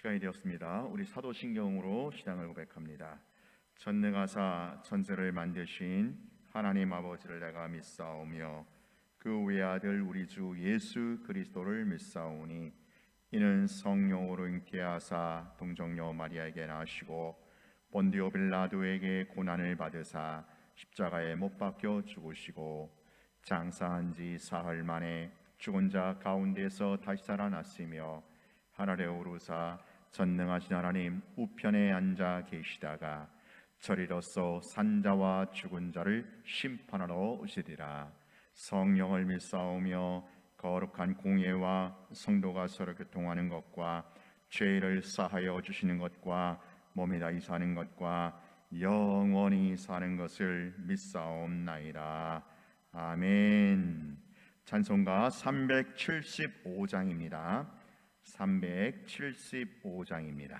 시간이 되었습니다. 우리 사도신경으로 신앙을 고백합니다. 전능하사 천세를 만드신 하나님 아버지를 내가 믿사오며 그 외아들 우리 주 예수 그리스도를 믿사오니 이는 성령으로 잉태하사 동정녀 마리아에게 나시고 본디오 빌라도에게 고난을 받으사 십자가에 못 박혀 죽으시고 장사한 지 사흘 만에 죽은 자 가운데서 다시 살아났으며 하늘에 오르사 전능하신 하나님 우편에 앉아 계시다가 저리로서 산자와 죽은 자를 심판하러 오시리라. 성령을 믿사오며 거룩한 공예와 성도가 서로 교통하는 것과 죄를 사하여 주시는 것과 몸에 다이 사는 것과 영원히 사는 것을 믿사옵나이다. 아멘. 찬송가 375장입니다. 375장입니다.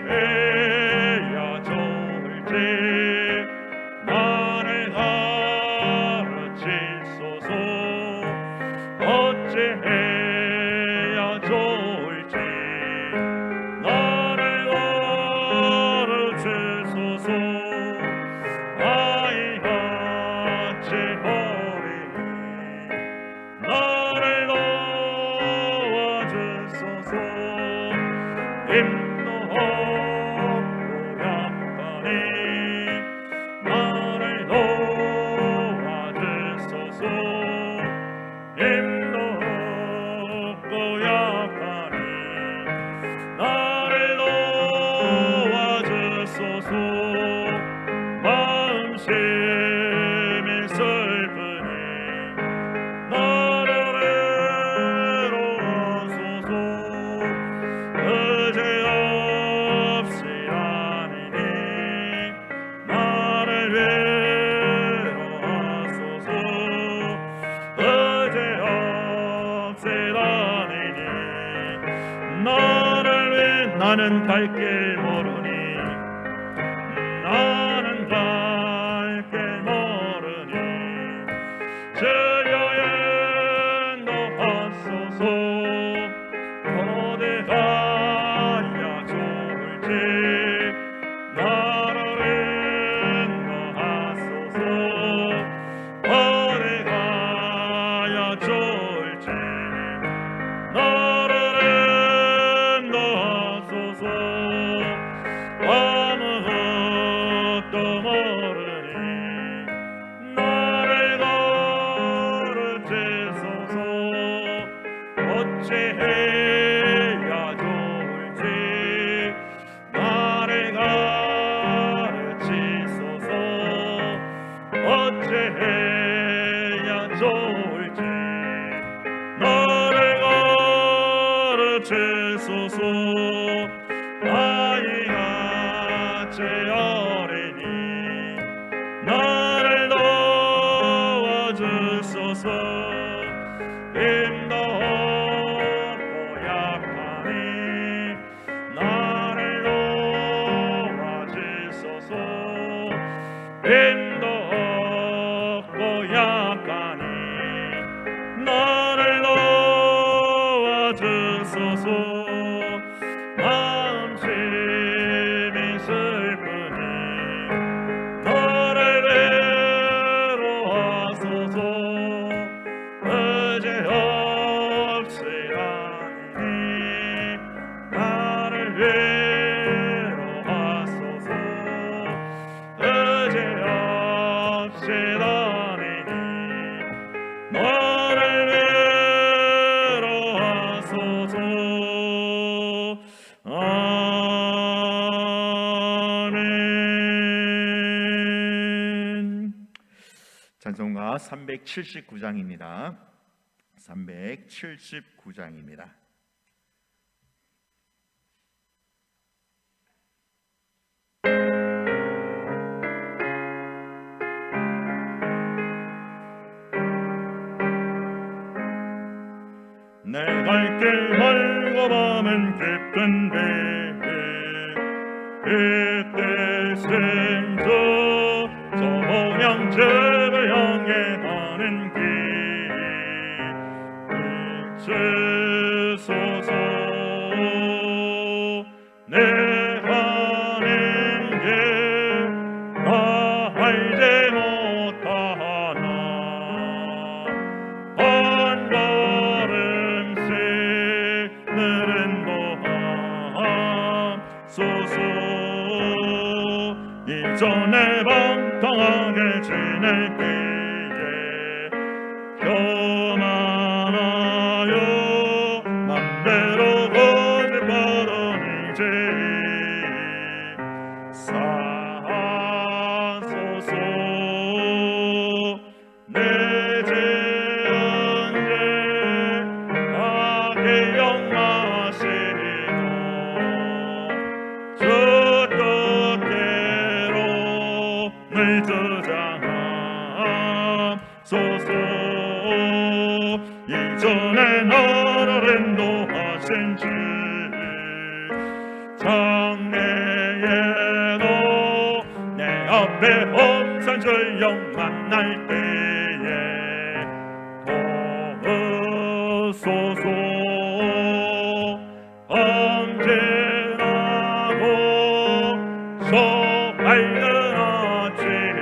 어찌해야 좋을지 나를 가르치소서. 어찌해야 좋을지 나를 가르치소서. 아이같이 어리니 나를 도와주소서. 마음심이 슬프니 나를 외로워하소서. 의지없이라니니 나를 외로워하소서. 의지없이라니니 나를 나는 갈 길 모르니 나는 갈 길 모르니 주여 인도하소서. 어디 가야 좋을지 나를 인도하소서. 어디 가야 좋을지 나를 인도하소서. 아무것도 모르니 나를 가르치소서. 어찌해야 좋을지 나를 가르치소서. 어찌해야 좋을지 나를 가르치소서. 아이같이 어리니 나를 도와주소서. 힘도 없고 약하니 나를 도와주소서. 힘도 없고 약하니 나를 도와주소서. 마음심이 슬프니 나를 외로워하소서. 의지없이라니 나를 외로워하소서. 찬송가 379장입니다. 379장입니다. 내 갈 길 멀고 밤은 깊은데 그때 생저 저 모양집을 향해 가는 길 비추소서. 내 가는 길 나 알지 못하나 한 걸음씩 느린 도함소서. 이전에 방탕하게 지낼 때에 교만하여 맘대로 거짓말하던 이제 사소서. 내 죄악에 나게 용하시고 주 뜻대로 늘 주장하소서. 이전에 나를 인도하신 주 장래에도 내 앞에 엄산 전령 만날 때에 도우소서. 언제나고 저 밝은 아침에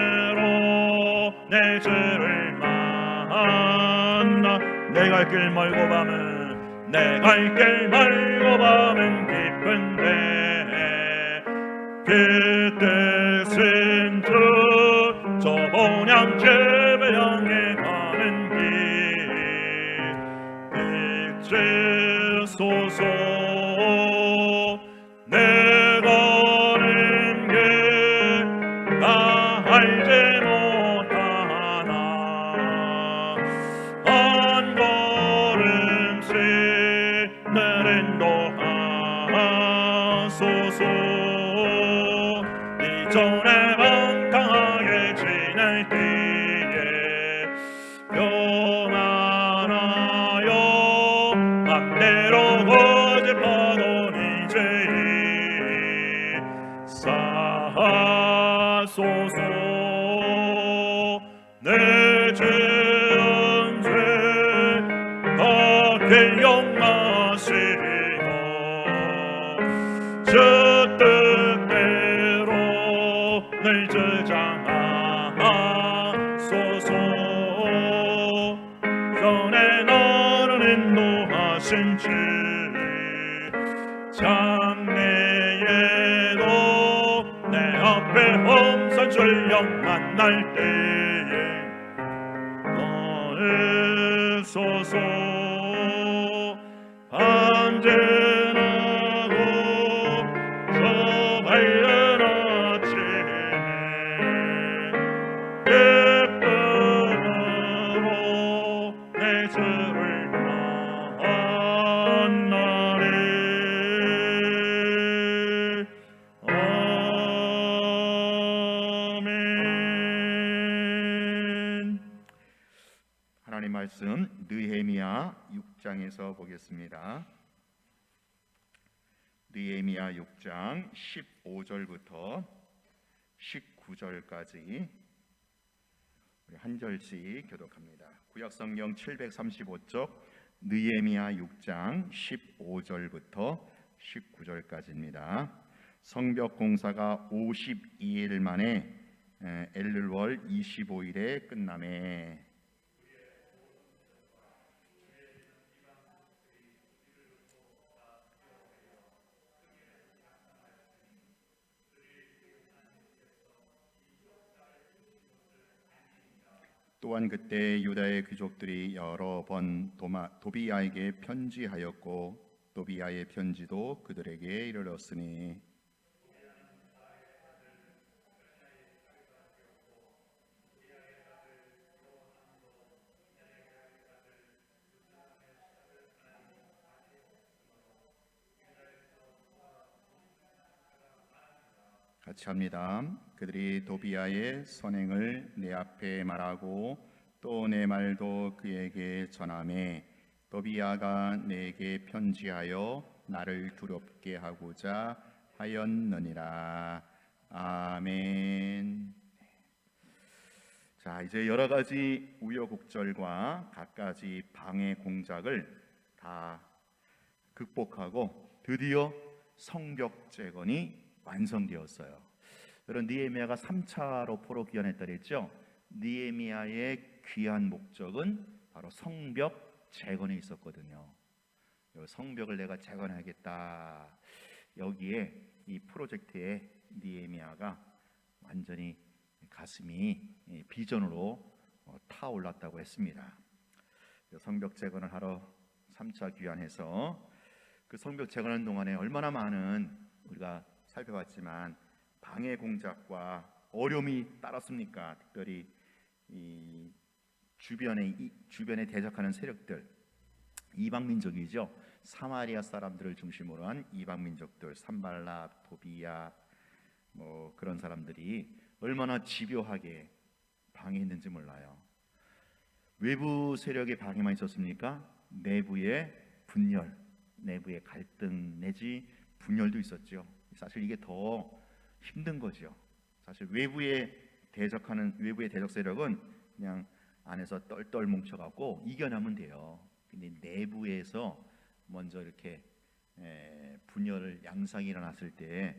기쁨으로 내 주를 만나. 내 갈 길 멀고 밤은 내 갈 길 멀고 밤은 깊은데 그뜻은 저 본향집을 향해 가는 길 비추소서. 내 가는 길 나 알지 못하나 한 걸음씩 느린 도하소서. 이전에 방탕하게 지낼 때에 교만하여 맘대로 거짓하던 이제 사소서. 내 죄은 죄 다 기억나시고 주 뜻대로 늘 주장하소서. 전에 나를 인도하신 주 장래에도 내 앞에 엄산 전령 만날 때에 도우소서. 언제나고 저 밝은 아침에 기쁨으로 내 주를 만나리. 아멘. 하나님 말씀 느헤미야 6장에서 보겠습니다. 느헤미야 6장 15절부터 19절까지 우리 한 절씩 교독합니다. 구약성경 735쪽 느헤미야 6장 15절부터 19절까지입니다. 성벽 공사가 52일 만에 엘룰월 25일에 끝남에 또한 그때 유다의 귀족들이 여러 번 도비야에게 편지하였고 도비야의 편지도 그들에게 이르렀으니 같이 합니다. 그들이 도비아의 선행을 내 앞에 말하고 또 내 말도 그에게 전하매 도비아가 내게 편지하여 나를 두렵게 하고자 하였느니라. 아멘. 자, 이제 여러 가지 우여곡절과 갖가지 방해 공작을 다 극복하고 드디어 성벽 재건이 완성되었어요. 여러분, 느헤미야가 3차로 포로 귀환했다 그랬죠? 느헤미야의 귀환 목적은 바로 성벽 재건에 있었거든요. 성벽을 내가 재건하겠다. 여기에 이 프로젝트에 느헤미야가 완전히 가슴이 비전으로 타올랐다고 했습니다. 성벽 재건을 하러 3차 귀환해서 그 성벽 재건하는 동안에 얼마나 많은 우리가 살펴봤지만 방해 공작과 어려움이 따랐습니까? 특별히 이 주변에 대적하는 세력들, 이방 민족이죠. 사마리아 사람들을 중심으로 한 이방 민족들, 산발랍, 도비야, 뭐 그런 사람들이 얼마나 집요하게 방해했는지 몰라요. 외부 세력의 방해만 있었습니까? 내부의 분열, 내부의 갈등 내지 분열도 있었죠. 사실 이게 더 힘든 거죠. 사실 외부의 대적 세력은 그냥 안에서 똘똘 뭉쳐갖고 이겨내면 돼요. 근데 내부에서 먼저 이렇게 분열 양상이 일어났을 때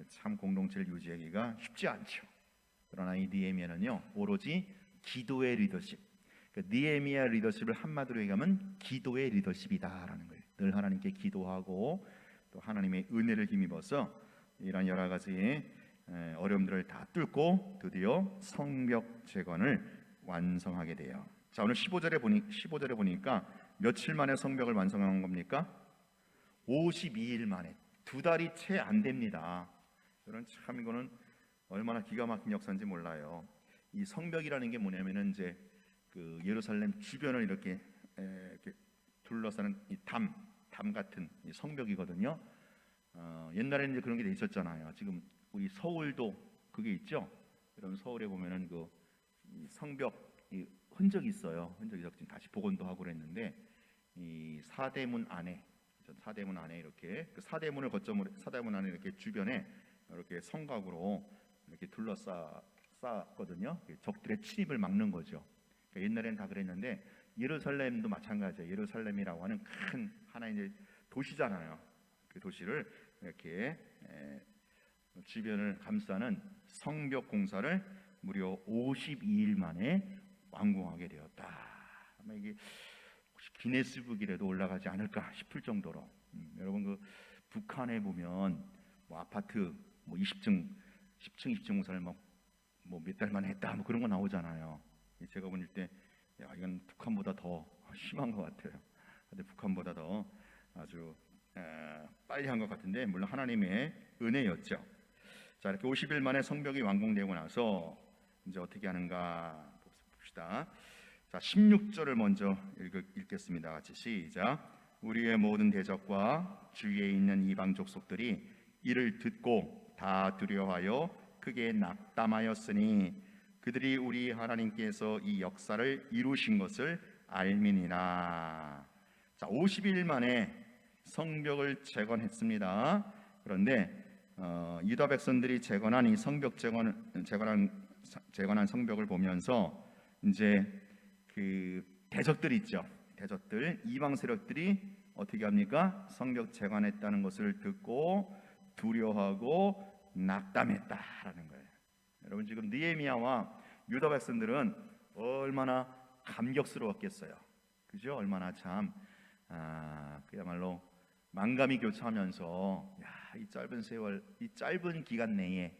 참 공동체를 유지하기가 쉽지 않죠. 그러나 이 느헤미야는요, 오로지 기도의 리더십. 그러니까 느헤미야 리더십을 한마디로 얘기하면 기도의 리더십이다라는 거예요. 늘 하나님께 기도하고 또 하나님의 은혜를 힘입어서 이런 여러 가지 어려움들을 다 뚫고 드디어 성벽 재건을 완성하게 돼요. 자, 오늘 15절에 보니까 며칠 만에 성벽을 완성한 겁니까? 52일 만에. 2달이 채 안 됩니다. 여러분, 참 이거는 얼마나 기가 막힌 역사인지 몰라요. 이 성벽이라는 게 뭐냐면은 이제 그 예루살렘 주변을 이렇게 둘러싸는 이 담 같은 이 성벽이거든요. 옛날에는 이제 그런 게 돼 있었잖아요. 지금 우리 서울도 그게 있죠. 여러분, 서울에 보면은 그 성벽 이 흔적이 있어요. 흔적이 지금 다시 복원도 하고 그랬는데 이 사대문 안에 이렇게 그 사대문을 거점으로 사대문 안에 이렇게 주변에 이렇게 성곽으로 이렇게 둘러쌌거든요. 적들의 침입을 막는 거죠. 그러니까 옛날에는 다 그랬는데 예루살렘도 마찬가지예요. 예루살렘이라고 하는 큰 하나의 도시잖아요. 그 도시를 이렇게 주변을 감싸는 성벽 공사를 무려 52일 만에 완공하게 되었다. 아마 이게 혹시 기네스북이라도 올라가지 않을까 싶을 정도로 여러분 그 북한에 보면 뭐 아파트 뭐 10층 공사를 뭐 몇 달 만에 했다 뭐 그런 거 나오잖아요. 제가 보닐 때 야, 이건 북한보다 더 심한 것 같아요. 근데 북한보다 더 아주 빨리 한 것 같은데 물론 하나님의 은혜였죠. 자, 이렇게 50일 만에 성벽이 완공되고 나서 이제 어떻게 하는가 봅시다. 자, 16절을 먼저 읽겠습니다. 같이 시작. 우리의 모든 대적과 주위에 있는 이방 족속들이 이를 듣고 다 두려워하여 크게 낙담하였으니 그들이 우리 하나님께서 이 역사를 이루신 것을 알미니라. 자, 50일 만에 성벽을 재건했습니다. 그런데 유다 백성들이 재건한 이 성벽 재건한 성벽을 보면서 이제 그 대적들 있죠. 대적들 이방 세력들이 어떻게 합니까? 성벽 재건했다는 것을 듣고 두려워하고 낙담했다라는 거예요. 여러분, 지금 느헤미야와 유다 백성들은 얼마나 감격스러웠겠어요. 그죠? 얼마나 참 그야말로 만감이 교차하면서 이 짧은 세월, 이 짧은 기간 내에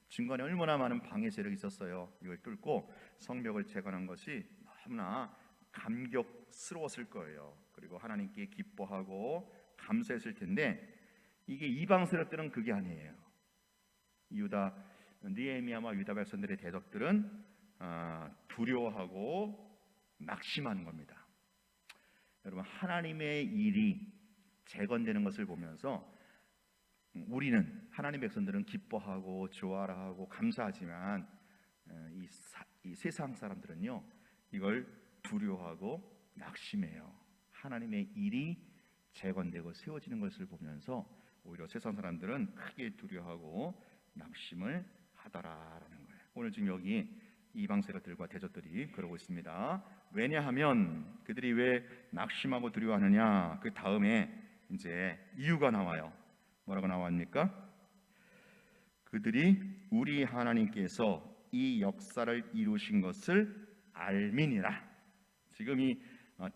중간에 얼마나 많은 방해 세력이 있었어요. 이걸 뚫고 성벽을 재건한 것이 너무나 감격스러웠을 거예요. 그리고 하나님께 기뻐하고 감사했을 텐데 이게 이방 세력들은 그게 아니에요. 느헤미야와 유다 백성들의 대적들은 두려워하고 낙심하는 겁니다. 여러분, 하나님의 일이 재건되는 것을 보면서 우리는 하나님 백성들은 기뻐하고 좋아라하고 감사하지만 이 세상 사람들은요 이걸 두려워하고 낙심해요. 하나님의 일이 재건되고 세워지는 것을 보면서 오히려 세상 사람들은 크게 두려워하고 낙심을 하더라라는 거예요. 오늘 지금 여기 이방 세력들과 대적들이 그러고 있습니다. 왜냐하면 그들이 왜 낙심하고 두려워하느냐? 그 다음에 이제 이유가 나와요. 뭐라고 나왔습니까? 그들이 우리 하나님께서 이 역사를 이루신 것을 알미니라. 지금 이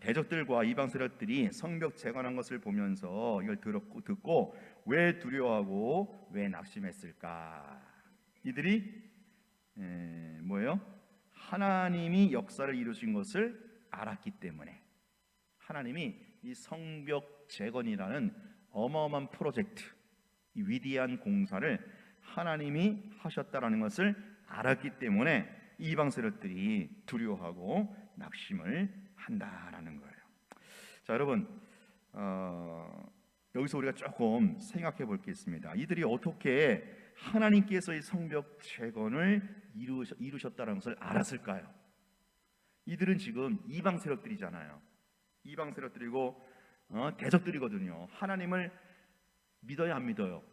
대적들과 이방 세력들이 성벽 재건한 것을 보면서 이걸 듣고 왜 두려워하고 왜 낙심했을까? 이들이 뭐예요? 하나님이 역사를 이루신 것을 알았기 때문에 하나님이 이 성벽 재건이라는 어마어마한 프로젝트, 이 위대한 공사를 하나님이 하셨다라는 것을 알았기 때문에 이방 세력들이 두려워하고 낙심을 한다라는 거예요. 자, 여러분, 여기서 우리가 조금 생각해 볼 게 있습니다. 이들이 어떻게 하나님께서 이 성벽 재건을 이루셨다는 것을 알았을까요? 이들은 지금 이방 세력들이잖아요. 이방 세력들이고 대적들이거든요. 하나님을 믿어야 안 믿어요?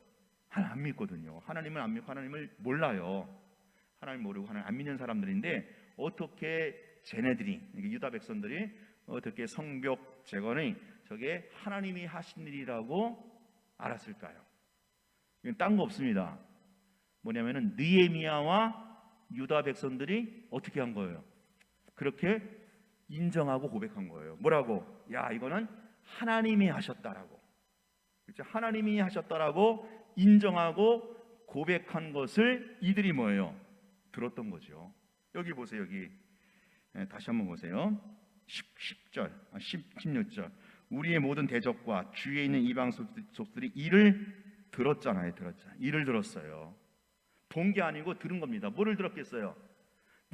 하나님 안 믿거든요. 하나님을 안 믿고 하나님을 몰라요. 하나님 모르고 하나님 안 믿는 사람들인데 어떻게 쟤네들이 유다 백성들이 어떻게 성벽 재건이 저게 하나님이 하신 일이라고 알았을까요? 이건 딴 거 없습니다. 뭐냐면은 느헤미야와 유다 백성들이 어떻게 한 거예요? 그렇게 인정하고 고백한 거예요. 뭐라고? 야, 이거는 하나님이 하셨다라고. 그렇죠? 하나님이 하셨다라고 인정하고 고백한 것을 이들이 뭐예요? 들었던 거죠. 여기 보세요. 여기 다시 한번 보세요. 16절. 우리의 모든 대적과 주위에 있는 이방 족들이 이를 들었잖아요. 이를 들었어요. 본 게 아니고 들은 겁니다. 뭐를 들었겠어요?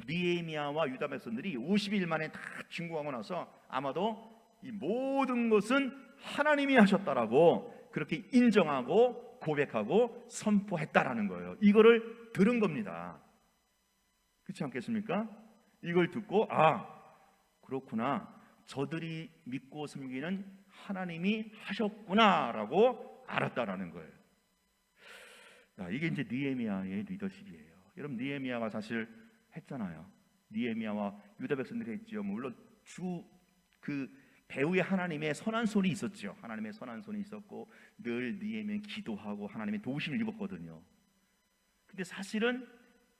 느헤미야와 유다 백성들이 50일 만에 다 진국하고 나서 아마도 이 모든 것은 하나님이 하셨다라고 그렇게 인정하고 고백하고 선포했다라는 거예요. 이거를 들은 겁니다. 그렇지 않겠습니까? 이걸 듣고 그렇구나. 저들이 믿고 섬기는 하나님이 하셨구나라고 알았다라는 거예요. 이게 이제 느헤미야의 리더십이에요. 여러분, 느헤미야가 사실 했잖아요. 느헤미야와 유다 백성들이 했죠. 물론 그 배후에 하나님의 선한 손이 있었죠. 하나님의 선한 손이 있었고 늘 느헤미야 기도하고 하나님의 도우심을 입었거든요. 근데 사실은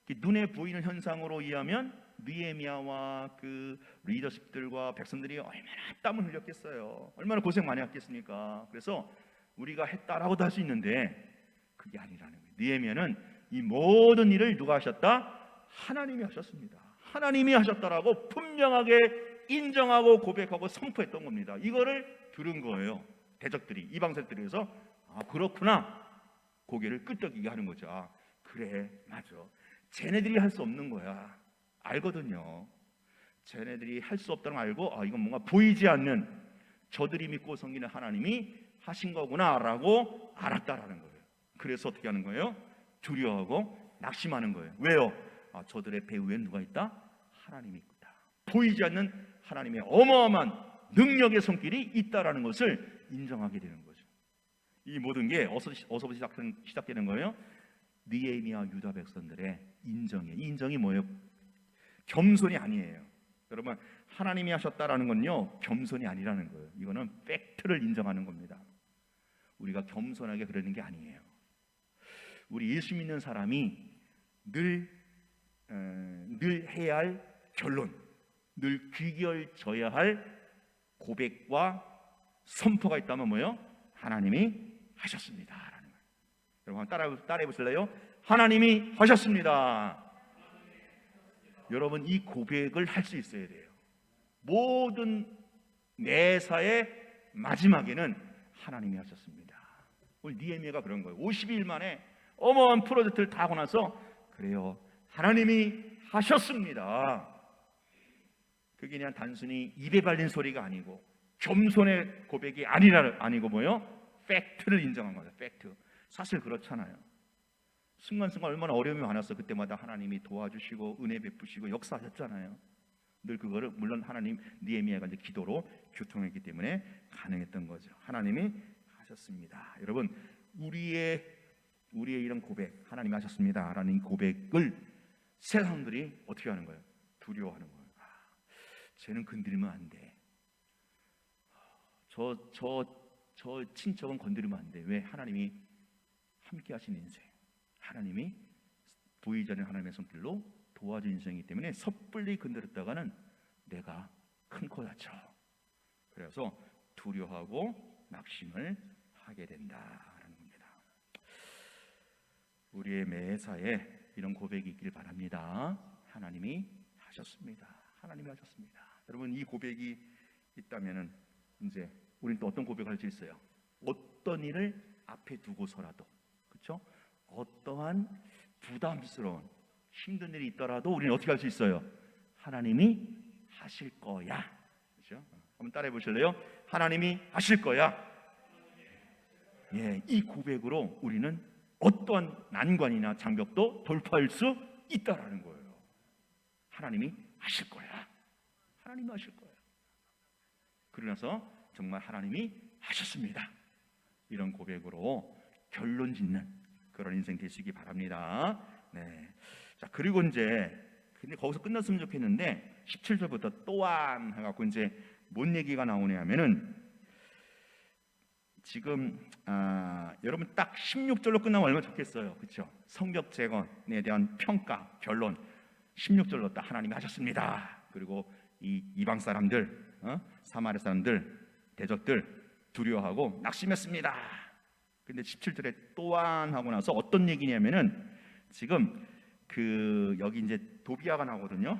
눈에 보이는 현상으로 의하면 느헤미야와 그 리더십들과 백성들이 얼마나 땀을 흘렸겠어요. 얼마나 고생 많이 했겠습니까? 그래서 우리가 했다라고도 할 수 있는데 그게 아니라는 거예요. 느헤미야는 이 모든 일을 누가 하셨다? 하나님이 하셨습니다. 하나님이 하셨다라고 분명하게 인정하고 고백하고 선포했던 겁니다. 이거를 들은 거예요. 대적들이, 이방세력들에서 그렇구나. 고개를 끄덕이게 하는 거죠. 그래, 맞아. 쟤네들이 할 수 없는 거야. 알거든요. 쟤네들이 할 수 없다는 걸 알고 이건 뭔가 보이지 않는 저들이 믿고 섬기는 하나님이 하신 거구나라고 알았다라는 거예요. 그래서 어떻게 하는 거예요? 두려워하고 낙심하는 거예요. 왜요? 저들의 배후에 누가 있다? 하나님이 있다. 보이지 않는 하나님의 어마어마한 능력의 손길이 있다라는 것을 인정하게 되는 거죠. 이 모든 게 어서부터 시작되는 거예요? 느헤미야 유다 백성들의 인정이에요. 이 인정이 뭐예요? 겸손이 아니에요. 여러분, 하나님이 하셨다라는 건요 겸손이 아니라는 거예요. 이거는 팩트를 인정하는 겁니다. 우리가 겸손하게 그러는 게 아니에요. 우리 예수 믿는 사람이 늘 해야 할 결론, 늘 귀결져야 할 고백과 선포가 있다면 뭐예요? 하나님이 하셨습니다라는 거예요. 여러분 따라해 보실래요? 하나님이 하셨습니다. 여러분, 이 고백을 할 수 있어야 돼요. 모든 매사의 마지막에는 하나님이 하셨습니다. 오늘 느헤미야가 그런 거예요. 50일 만에 어마어마한 프로젝트를 다 하고 나서 그래요, 하나님이 하셨습니다. 그게 그냥 단순히 입에 발린 소리가 아니고 겸손의 고백이 아니고 뭐요? 팩트를 인정한 거죠. 팩트. 사실 그렇잖아요. 순간순간 얼마나 어려움이 많았어. 그때마다 하나님이 도와주시고 은혜 베푸시고 역사하셨잖아요. 늘 그거를 물론 하나님 느헤미야가 이제 기도로 교통했기 때문에 가능했던 거죠. 하나님이 하셨습니다. 여러분 우리의 이런 고백 하나님이 하셨습니다라는 고백을 세상들이 어떻게 하는 거예요? 두려워하는 거예요. 쟤는 건드리면 안 돼. 저 친척은 건드리면 안 돼. 왜? 하나님이 함께 하신 인생, 하나님이 보이지 않는 하나님의 손길로 도와준 인생이기 때문에 섣불리 건드렸다가는 내가 큰 코 다쳐. 그래서 두려워하고 낙심을 하게 된다라는 겁니다. 우리의 매사에 이런 고백이 있길 바랍니다. 하나님이 하셨습니다. 하나님이 하셨습니다. 여러분 이 고백이 있다면은 이제 우리는 또 어떤 고백을 할 수 있어요? 어떤 일을 앞에 두고서라도, 그렇죠? 어떠한 부담스러운 힘든 일이 있더라도 우리는 어떻게 할 수 있어요? 하나님이 하실 거야. 그렇죠? 한번 따라해 보실래요? 하나님이 하실 거야. 예, 이 고백으로 우리는 어떠한 난관이나 장벽도 돌파할 수 있다라는 거예요. 하나님이 하실 거야. 하나님이 하실 거예요. 그러나서 정말 하나님이 하셨습니다. 이런 고백으로 결론 짓는 그런 인생 되시기 바랍니다. 네. 자, 그리고 이제 근데 거기서 끝났으면 좋겠는데 17절부터 또한 해갖고 이제 뭔 얘기가 나오냐면은 지금 여러분 딱 16절로 끝나면 얼마나 좋겠어요, 그렇죠? 성벽 재건에 대한 평가 결론 16절로 딱 하나님이 하셨습니다. 그리고 이 이방 사람들, 사마리아 사람들, 대적들 두려워하고 낙심했습니다. 근데 17절에 또한 하고 나서 어떤 얘기냐면은 지금 그 여기 이제 도비아가 나오거든요.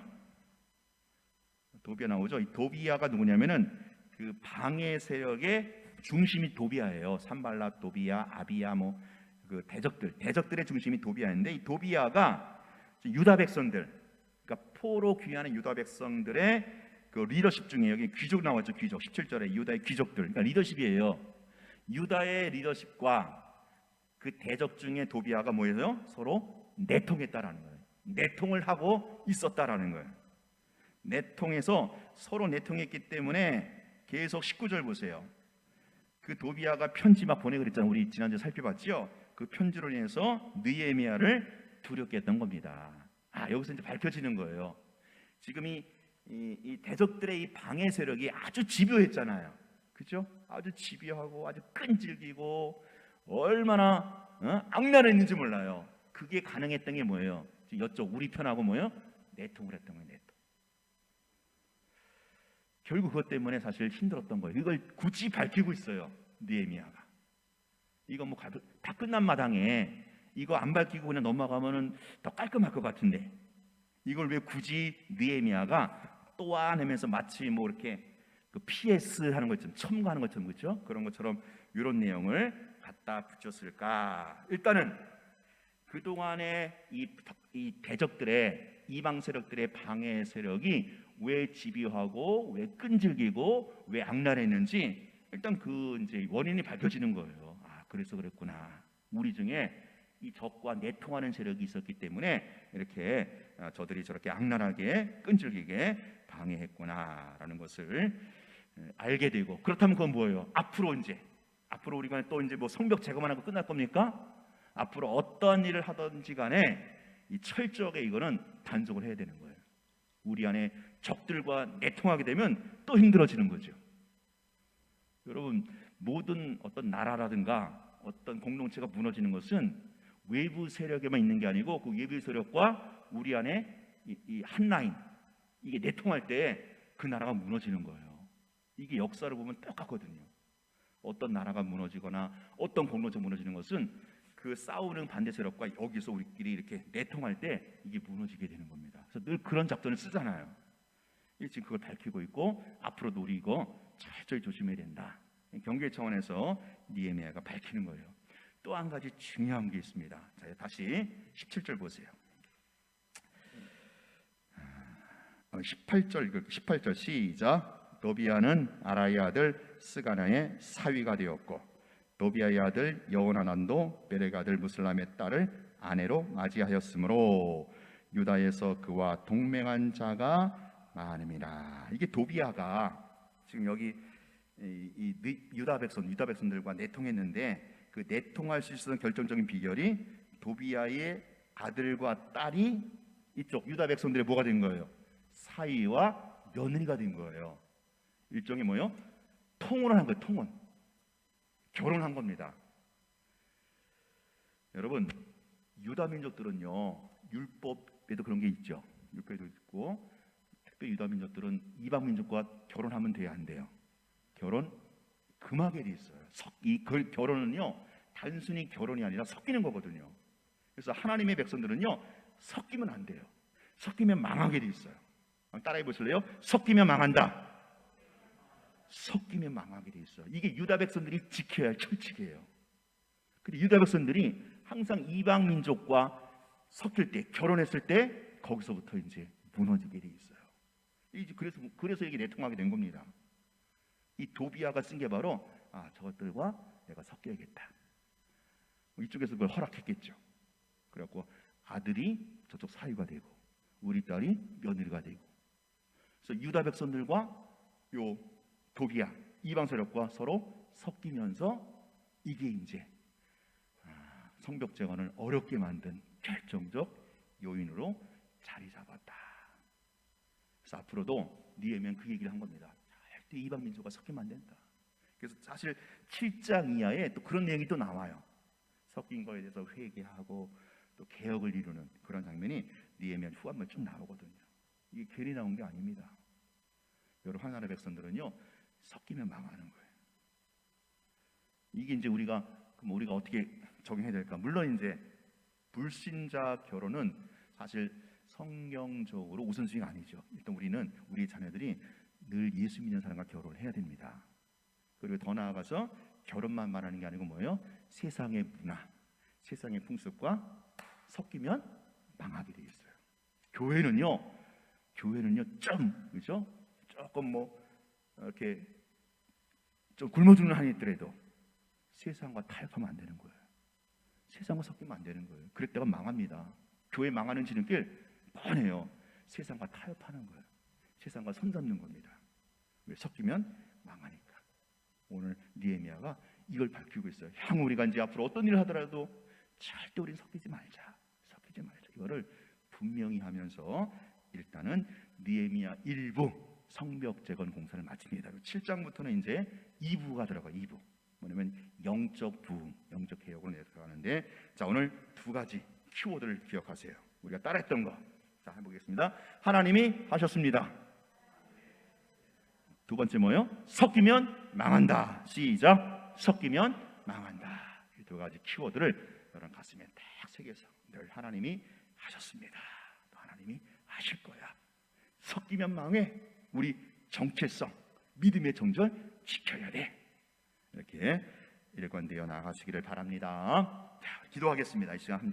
도비아 나오죠. 이 도비아가 누구냐면은 그 방해 세력의 중심이 도비아예요. 산발랏, 도비아, 아비야 뭐 그 대적들의 중심이 도비아인데 이 도비아가 유다 백성들, 그러니까 포로 귀하는 유다 백성들의 그 리더십 중에 여기 귀족 나왔죠. 귀족 17절에 유다의 귀족들, 그러니까 리더십이에요. 유다의 리더십과 그 대적 중에 도비아가 뭐예요? 서로 내통했다라는 거예요. 내통을 하고 있었다라는 거예요. 내통해서 서로 내통했기 때문에 계속 19절 보세요. 그 도비아가 편지 막 보내 그랬잖아요. 우리 지난주에 살펴봤죠. 그 편지로 인해서 느헤미야를 두렵게 했던 겁니다. 여기서 이제 밝혀지는 거예요. 지금 이 대적들의 이 방해 세력이 아주 집요했잖아요. 그렇죠? 아주 집요하고 아주 끈질기고 얼마나 악랄했는지 몰라요. 그게 가능했던 게 뭐예요? 이쪽 우리 편하고 뭐예요? 내통을 했던 거예요. 내통. 결국 그것 때문에 사실 힘들었던 거예요. 이걸 굳이 밝히고 있어요. 느헤미야가. 이거 뭐 다 끝난 마당에 이거 안 밝히고 그냥 넘어가면은 더 깔끔할 것 같은데 이걸 왜 굳이 느헤미야가 또한 하면서 마치 뭐 이렇게 그 PS 하는 것처럼 첨가하는 것처럼 그렇죠? 그런 것처럼 이런 내용을 갖다 붙였을까? 일단은 그 동안에 이 대적들의 이방 세력들의 방해 세력이 왜 집요하고 왜 끈질기고 왜 악랄했는지 일단 그 이제 원인이 밝혀지는 거예요. 그래서 그랬구나. 우리 중에 이 적과 내통하는 세력이 있었기 때문에 이렇게 저들이 저렇게 악랄하게 끈질기게 방해했구나라는 것을 알게 되고 그렇다면 그건 뭐예요? 앞으로 우리가 또 이제 뭐 성벽 제거만 하고 끝날 겁니까? 앞으로 어떤 일을 하든지 간에 이 철저하게 이거는 단속을 해야 되는 거예요. 우리 안에 적들과 내통하게 되면 또 힘들어지는 거죠. 여러분 모든 어떤 나라라든가 어떤 공동체가 무너지는 것은 외부 세력에만 있는 게 아니고 그 외부 세력과 우리 안에 이 한 라인 이게 내통할 때 그 나라가 무너지는 거예요. 이게 역사를 보면 똑같거든요. 어떤 나라가 무너지거나 어떤 공동체가 무너지는 것은 그 싸우는 반대 세력과 여기서 우리끼리 이렇게 내통할 때 이게 무너지게 되는 겁니다. 그래서 늘 그런 작전을 쓰잖아요. 지금 그걸 밝히고 있고 앞으로도 우리 이거 철저히 조심해야 된다. 경계 차원에서 느헤미야가 밝히는 거예요. 또 한 가지 중요한 게 있습니다. 자, 다시 17절 보세요. 18절 시작. 도비아는 아라의 아들 스가나의 사위가 되었고 도비아의 아들 여호나난도 벨의 아들 무슬람의 딸을 아내로 맞이하였으므로 유다에서 그와 동맹한 자가 많음이라. 이게 도비아가 지금 여기 이 유다 백성들과 내통했는데 그 내통할 수 있었던 결정적인 비결이 도비아의 아들과 딸이 이쪽 유다 백성들의 뭐가 된 거예요? 사위와 며느리가 된 거예요. 일종의 뭐요? 통혼을 한 거예요. 통혼. 결혼한 겁니다. 여러분, 유다 민족들은요, 율법에도 그런 게 있죠. 율법에도 있고, 특별히 유다 민족들은 이방 민족과 결혼하면 돼야 한대요. 결혼 금하게 돼 있어요. 이 결혼은요, 단순히 결혼이 아니라 섞이는 거거든요. 그래서 하나님의 백성들은요, 섞이면 안 돼요. 섞이면 망하게 돼 있어요. 따라해 보실래요? 섞이면 망한다. 섞이면 망하게 돼 있어요. 이게 유다 백성들이 지켜야 할 철칙이에요. 근데 유다 백성들이 항상 이방 민족과 섞일 때, 결혼했을 때 거기서부터 이제 무너지게 돼 있어요. 그래서 이게 내통하게 된 겁니다. 이 도비아가 쓴 게 바로 저것들과 내가 섞여야겠다. 이쪽에서 그걸 허락했겠죠. 그래갖고 아들이 저쪽 사위가 되고 우리 딸이 며느리가 되고, 그래서 유다 백성들과 요 도비아 이방 세력과 서로 섞이면서 이게 이제 성벽 재건을 어렵게 만든 결정적 요인으로 자리 잡았다. 그래서 앞으로도 느헤미야는 그 얘기를 한 겁니다. 절대 이방 민족과 섞이면 안 된다. 그래서 사실 7장 이하에 또 그런 내용이 또 나와요. 섞인 거에 대해서 회개하고 또 개혁을 이루는 그런 장면이 느헤미야 후반부에 쭉 나오거든요. 이게 괜히 나온 게 아닙니다. 여러분, 하나님의 백성들은요, 섞이면 망하는 거예요. 이게 이제 우리가 어떻게 적용해야 될까? 물론 이제 불신자 결혼은 사실 성경적으로 우선순위가 아니죠. 일단 우리 자녀들이 늘 예수 믿는 사람과 결혼을 해야 됩니다. 그리고 더 나아가서 결혼만 말하는 게 아니고 뭐예요? 세상의 문화, 세상의 풍습과 섞이면 망하게 돼 있어요. 교회는요 그죠? 조금 이렇게 좀 굶어 죽는 한이 있더라도 세상과 타협하면 안 되는 거예요. 세상과 섞이면 안 되는 거예요. 그랬다가 망합니다. 교회 망하는 지름길 뻔해요. 세상과 타협하는 거예요. 세상과 손잡는 겁니다. 왜? 섞이면 망하니까. 오늘 느헤미야가 이걸 밝히고 있어요. 향후 우리가 이제 앞으로 어떤 일을 하더라도 절대 우리는 섞이지 말자. 이거를 분명히 하면서 일단은 느헤미야 1부 성벽 재건 공사를 마칩니다. 7장부터는 이제 2부가 들어가요. 2부. 뭐냐면 영적 부흥, 영적 개혁으로 들어가는데, 자, 오늘 두 가지 키워드를 기억하세요. 우리가 따라했던 거. 자, 해보겠습니다. 하나님이 하셨습니다. 두 번째 뭐요? 섞이면 망한다. 시작. 섞이면 망한다. 이 두 가지 키워드를 여러분 가슴에 딱 새겨서 늘 하나님이 하셨습니다. 또 하나님이 하실 거야. 섞이면 망해. 우리 정체성, 믿음의 정절 지켜야 돼. 이렇게 일관되어 나가시기를 바랍니다. 자, 기도하겠습니다. 이 시간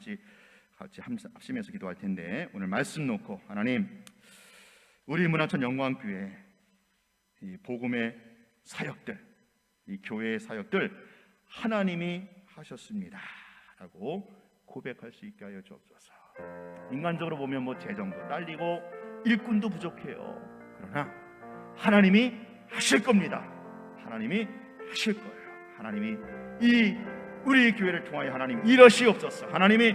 같이 합심해서 기도할 텐데, 오늘 말씀 놓고 하나님, 우리 문화천 영광교회 이 복음의 사역들, 이 교회의 사역들 하나님이 하셨습니다 라고 고백할 수 있게 하여 주옵소서. 인간적으로 보면 재정도 딸리고 일꾼도 부족해요. 그러나 하나님이 하실 겁니다. 하나님이 하실 거예요. 하나님이 우리 교회를 통하여 하나님 이러시옵소서. 하나님이